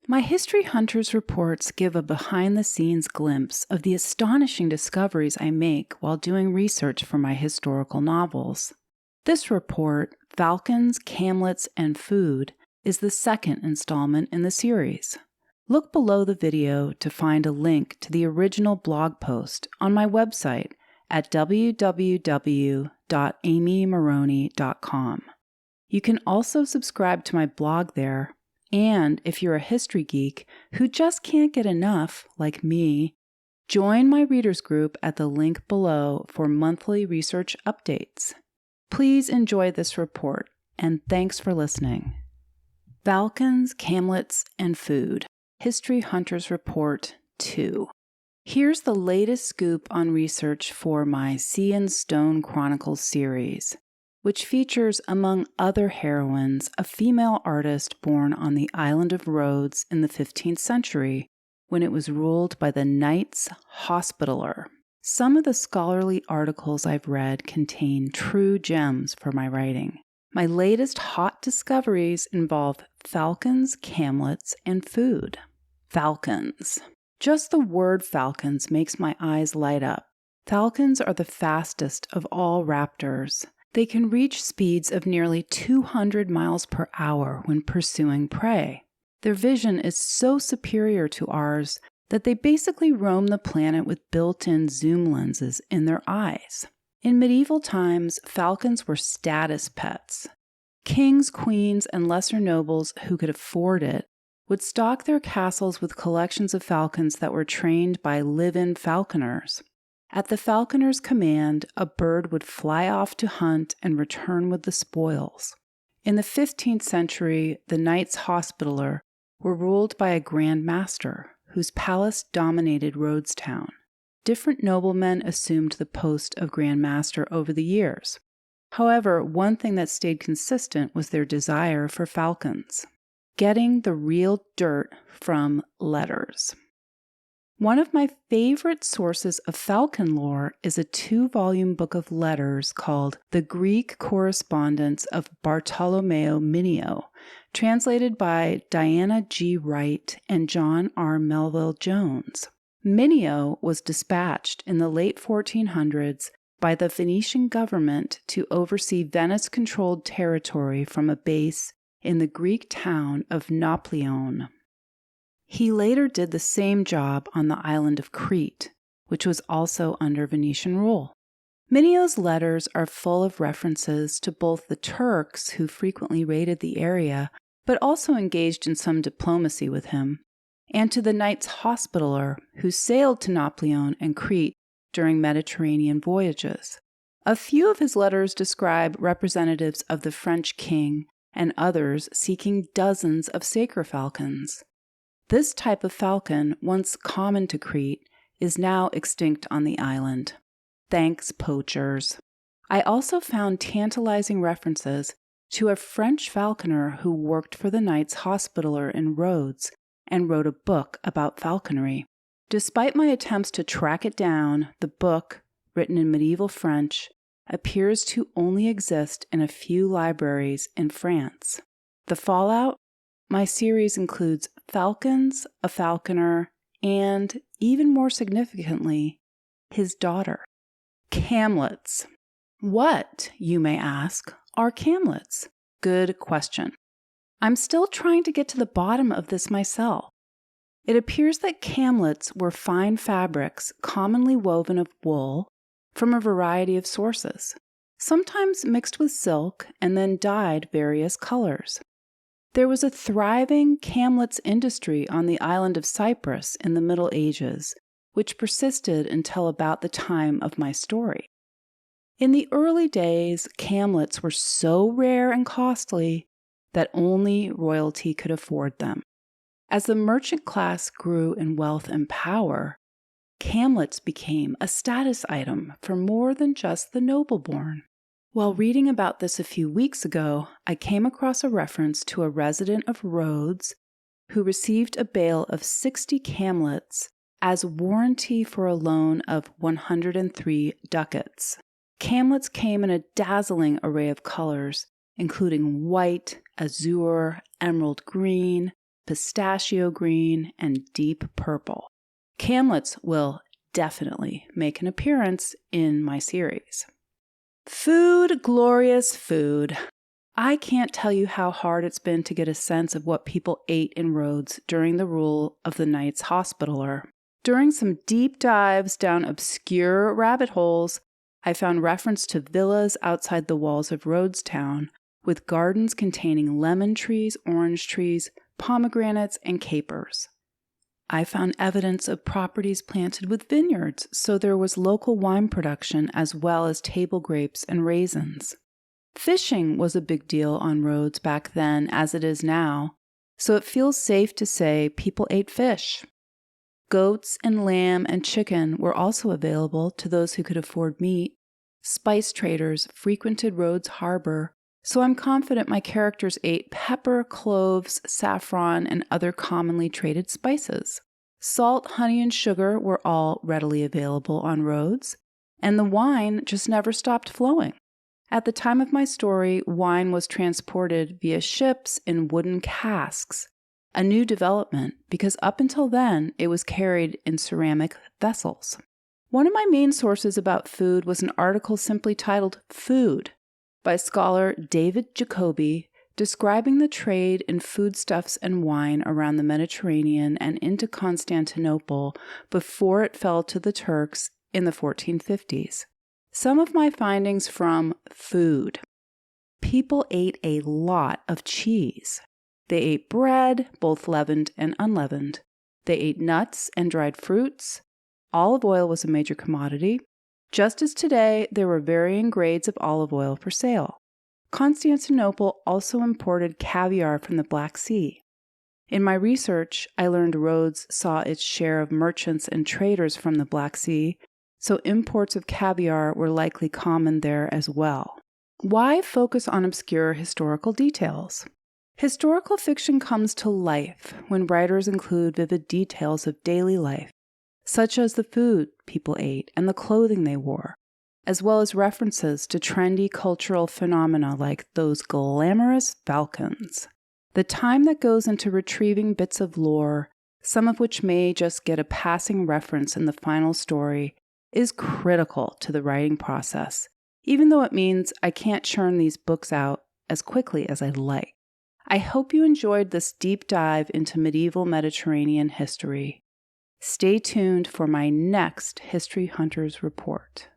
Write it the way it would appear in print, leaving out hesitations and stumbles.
My History Hunters reports give a behind-the-scenes glimpse of the astonishing discoveries I make while doing research for my historical novels. This report, Falcons, Camlets, and Food, is the second installment in the series. Look below the video to find a link to the original blog post on my website at www.amymaroney.com. You can also subscribe to my blog there, and if you're a history geek who just can't get enough, like me, join my readers group at the link below for monthly research updates. Please enjoy this report, and thanks for listening. Falcons, Camlets, and Food, History Hunters Report 2. Here's the latest scoop on research for my Sea and Stone Chronicles series, which features, among other heroines, a female artist born on the island of Rhodes in the 15th century when it was ruled by the Knights Hospitaller. Some of the scholarly articles I've read contain true gems for my writing. My latest hot discoveries involve falcons, camlets, and food. Falcons. Just the word falcons makes my eyes light up. Falcons are the fastest of all raptors. They can reach speeds of nearly 200 miles per hour when pursuing prey. Their vision is so superior to ours that they basically roam the planet with built-in zoom lenses in their eyes. In medieval times, falcons were status pets. Kings, queens, and lesser nobles who could afford it would stock their castles with collections of falcons that were trained by live-in falconers. At the falconer's command, a bird would fly off to hunt and return with the spoils. In the 15th century, the Knights Hospitaller were ruled by a Grand Master, whose palace dominated Rhodes town. Different noblemen assumed the post of Grand Master over the years. However, one thing that stayed consistent was their desire for falcons. Getting the real dirt from letters. One of my favorite sources of falcon lore is a 2-volume book of letters called The Greek Correspondence of Bartolomeo Mineo, translated by Diana G. Wright and John R. Melville Jones. Mineo was dispatched in the late 1400s by the Venetian government to oversee Venice-controlled territory from a base in the Greek town of Nauplion. He later did the same job on the island of Crete, which was also under Venetian rule. Mineo's letters are full of references to both the Turks, who frequently raided the area, but also engaged in some diplomacy with him, and to the Knights Hospitaller, who sailed to Nauplion and Crete during Mediterranean voyages. A few of his letters describe representatives of the French king and others seeking dozens of sacred falcons. This type of falcon, once common to Crete, is now extinct on the island. Thanks, poachers. I also found tantalizing references to a French falconer who worked for the Knights Hospitaller in Rhodes and wrote a book about falconry. Despite my attempts to track it down, the book, written in medieval French, appears to only exist in a few libraries in France. The fallout? My series includes falcons, a falconer, and, even more significantly, his daughter. Camlets. What, you may ask, are camlets? Good question. I'm still trying to get to the bottom of this myself. It appears that camlets were fine fabrics commonly woven of wool from a variety of sources, sometimes mixed with silk and then dyed various colors. There was a thriving camlets industry on the island of Cyprus in the Middle Ages, which persisted until about the time of my story. In the early days, camlets were so rare and costly that only royalty could afford them. As the merchant class grew in wealth and power, camlets became a status item for more than just the noble-born. While reading about this a few weeks ago, I came across a reference to a resident of Rhodes who received a bale of 60 camlets as warranty for a loan of 103 ducats. Camlets came in a dazzling array of colors, including white, azure, emerald green, pistachio green, and deep purple. Camlets will definitely make an appearance in my series. Food, glorious food. I can't tell you how hard it's been to get a sense of what people ate in Rhodes during the rule of the Knights Hospitaller. During some deep dives down obscure rabbit holes, I found reference to villas outside the walls of Rhodes town, with gardens containing lemon trees, orange trees, pomegranates, and capers. I found evidence of properties planted with vineyards, so there was local wine production as well as table grapes and raisins. Fishing was a big deal on Rhodes back then as it is now, so it feels safe to say people ate fish. Goats and lamb and chicken were also available to those who could afford meat. Spice traders frequented Rhodes Harbor, so I'm confident my characters ate pepper, cloves, saffron, and other commonly traded spices. Salt, honey, and sugar were all readily available on Rhodes, and the wine just never stopped flowing. At the time of my story, wine was transported via ships in wooden casks, a new development because up until then it was carried in ceramic vessels. One of my main sources about food was an article simply titled Food by scholar David Jacoby, describing the trade in foodstuffs and wine around the Mediterranean and into Constantinople before it fell to the Turks in the 1450s. Some of my findings from food. People ate a lot of cheese. They ate bread, both leavened and unleavened. They ate nuts and dried fruits. Olive oil was a major commodity. Just as today, there were varying grades of olive oil for sale. Constantinople also imported caviar from the Black Sea. In my research, I learned Rhodes saw its share of merchants and traders from the Black Sea, so imports of caviar were likely common there as well. Why focus on obscure historical details? Historical fiction comes to life when writers include vivid details of daily life, such as the food people ate and the clothing they wore, as well as references to trendy cultural phenomena like those glamorous Falcons. The time that goes into retrieving bits of lore, some of which may just get a passing reference in the final story, is critical to the writing process, even though it means I can't churn these books out as quickly as I'd like. I hope you enjoyed this deep dive into medieval Mediterranean history. Stay tuned for my next History Hunters report.